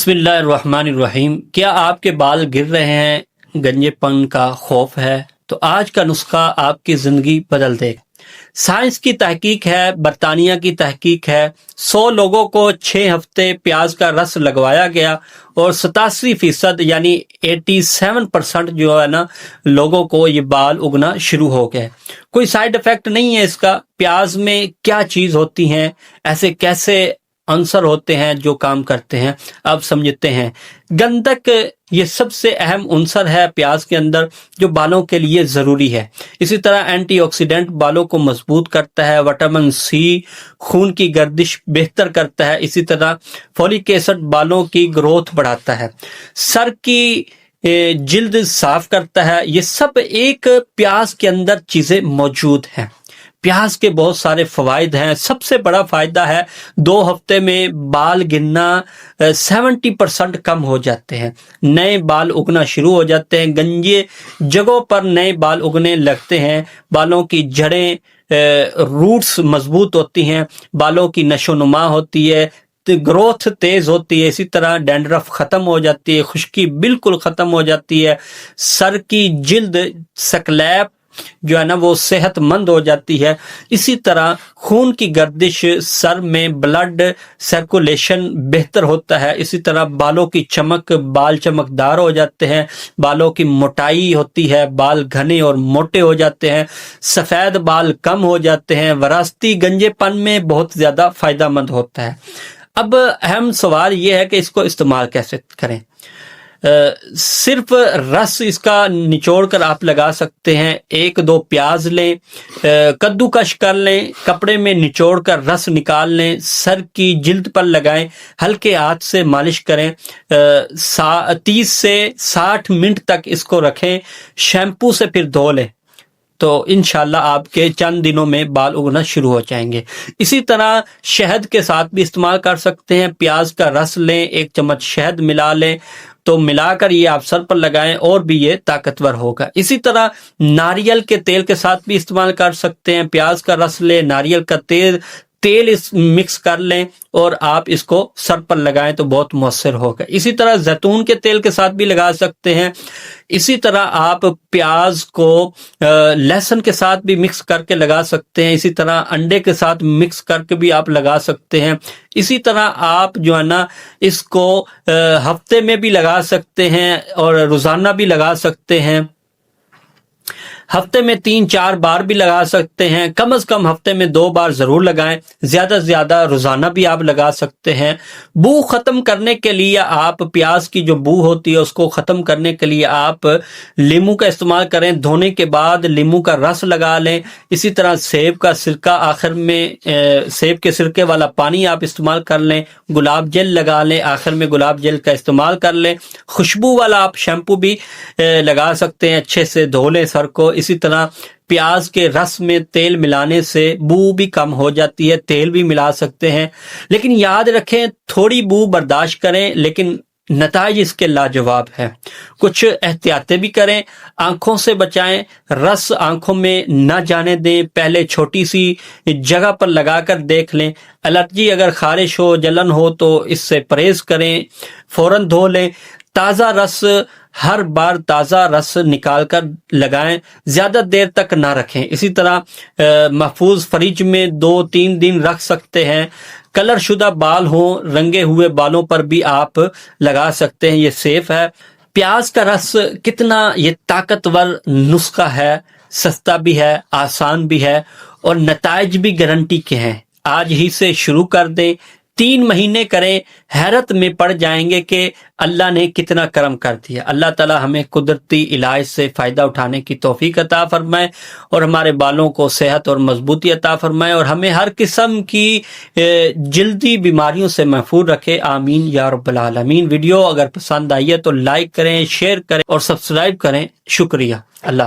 बिस्मिल्लाहिर्रहमानिर्रहीम। क्या आपके बाल गिर रहे हैं, गंजेपन का खौफ है? तो आज का नुस्खा आपकी ज़िंदगी बदल दे। साइंस की तहकीक है, बरतानिया की तहकीक है। 100 लोगों को 6 हफ्ते प्याज का रस लगवाया गया और 87% यानी 87% जो है ना, लोगों को ये बाल उगना शुरू हो गए। कोई साइड इफेक्ट नहीं है इसका। प्याज में क्या चीज़ होती है, ऐसे कैसे आंसर होते हैं जो काम करते हैं, अब समझते हैं। गंधक ये सबसे अहम अंसर है प्याज के अंदर, जो बालों के लिए ज़रूरी है। इसी तरह एंटीऑक्सीडेंट बालों को मजबूत करता है। विटामिन सी खून की गर्दिश बेहतर करता है। इसी तरह फोलिक एसिड बालों की ग्रोथ बढ़ाता है। सर की जिल्द साफ करता है। ये सब एक प्याज के अंदर चीज़ें मौजूद हैं। प्याज के बहुत सारे फ़वाइद हैं। सबसे बड़ा फ़ायदा है 2 हफ्ते में बाल गिरना 70% कम हो जाते हैं। नए बाल उगना शुरू हो जाते हैं। गंजे जगहों पर नए बाल उगने लगते हैं। बालों की जड़ें रूट्स मजबूत होती हैं। बालों की नशोनुमा होती है, ग्रोथ तेज होती है। इसी तरह डैंड्रफ खत्म हो जाती है, खुश्की बिल्कुल खत्म हो जाती है। सर की जिल्द स्कैल्प जो है ना, वो सेहतमंद हो जाती है। इसी तरह खून की गर्दिश, सर में ब्लड सर्कुलेशन बेहतर होता है। इसी तरह बालों की चमक, बाल चमकदार हो जाते हैं। बालों की मोटाई होती है, बाल घने और मोटे हो जाते हैं। सफ़ेद बाल कम हो जाते हैं। वरासती गंजेपन में बहुत ज़्यादा फ़ायदेमंद होता है। अब अहम सवाल ये है कि इसको इस्तेमाल कैसे करें। सिर्फ रस इसका निचोड़ कर आप लगा सकते हैं। 1-2 प्याज लें, कद्दूकश कर लें, कपड़े में निचोड़ कर रस निकाल लें, सर की जिल्द पर लगाएं, हल्के हाथ से मालिश करें। 30 से 60 मिनट तक इसको रखें, शैम्पू से फिर धो लें, तो इंशाल्लाह आपके चंद दिनों में बाल उगना शुरू हो जाएंगे। इसी तरह शहद के साथ भी इस्तेमाल कर सकते हैं। प्याज का रस लें, 1 चम्मच शहद मिला लें, तो मिलाकर ये आप सर पर लगाएं और भी ये ताकतवर होगा। इसी तरह नारियल के तेल के साथ भी इस्तेमाल कर सकते हैं। प्याज का रस लें, नारियल का तेल इस मिक्स कर लें और आप इसको सर पर लगाएं तो बहुत मुअस्सर होगा। इसी तरह जैतून के तेल के साथ भी लगा सकते हैं। इसी तरह आप प्याज को लहसुन के साथ भी मिक्स करके लगा सकते हैं। इसी तरह अंडे के साथ मिक्स करके भी आप लगा सकते हैं। इसी तरह आप जो है ना, इसको हफ्ते में भी लगा सकते हैं और रोज़ाना भी लगा सकते हैं। हफ्ते में 3-4 बार भी लगा सकते हैं। कम से कम हफ्ते में 2 बार ज़रूर लगाएं। ज़्यादा से ज़्यादा रोज़ाना भी आप लगा सकते हैं। बू ख़त्म करने के लिए आप प्याज की जो बू होती है उसको ख़त्म करने के लिए आप नींबू का इस्तेमाल करें। धोने के बाद नींबू का रस लगा लें। इसी तरह सेब का सिरका, आखिर में सेब के सिरके वाला पानी आप इस्तेमाल कर लें। गुलाब जल लगा लें, आखिर में गुलाब जल का इस्तेमाल कर लें। खुशबू वाला आप शैम्पू भी लगा सकते हैं। अच्छे से धो लें सर को। इसी तरह प्याज के रस में तेल मिलाने से बू भी कम हो जाती है। तेल भी मिला सकते हैं, लेकिन याद रखें थोड़ी बू बर्दाश्त करें, लेकिन नताइज इसके लाजवाब है। कुछ एहतियातें भी करें, आंखों से बचाएं, रस आंखों में न जाने दें। पहले छोटी सी जगह पर लगाकर देख लें। एलर्जी अगर खारिश हो, जलन हो तो इससे परहेज करें, फौरन धो लें। ताज़ा रस, हर बार ताज़ा रस निकाल कर लगाएं, ज़्यादा देर तक ना रखें। इसी तरह महफूज फ्रिज में 2-3 दिन रख सकते हैं। कलर शुदा बाल हों, रंगे हुए बालों पर भी आप लगा सकते हैं, ये सेफ है। प्याज का रस कितना ये ताकतवर नुस्खा है, सस्ता भी है, आसान भी है और नताइज भी गारंटी के हैं। आज ही से शुरू कर दें, 3 महीने करें, हैरत में पड़ जाएंगे कि अल्लाह ने कितना करम कर दिया। अल्लाह ताला हमें कुदरती इलाज से फ़ायदा उठाने की तौफीक अता फरमाए और हमारे बालों को सेहत और मजबूती अता फरमाए और हमें हर किस्म की जल्दी बीमारियों से महफूज रखे। आमीन या रब्बल आलमीन। वीडियो अगर पसंद आई है तो लाइक करें, शेयर करें और सब्सक्राइब करें। शुक्रिया। अल्लाह।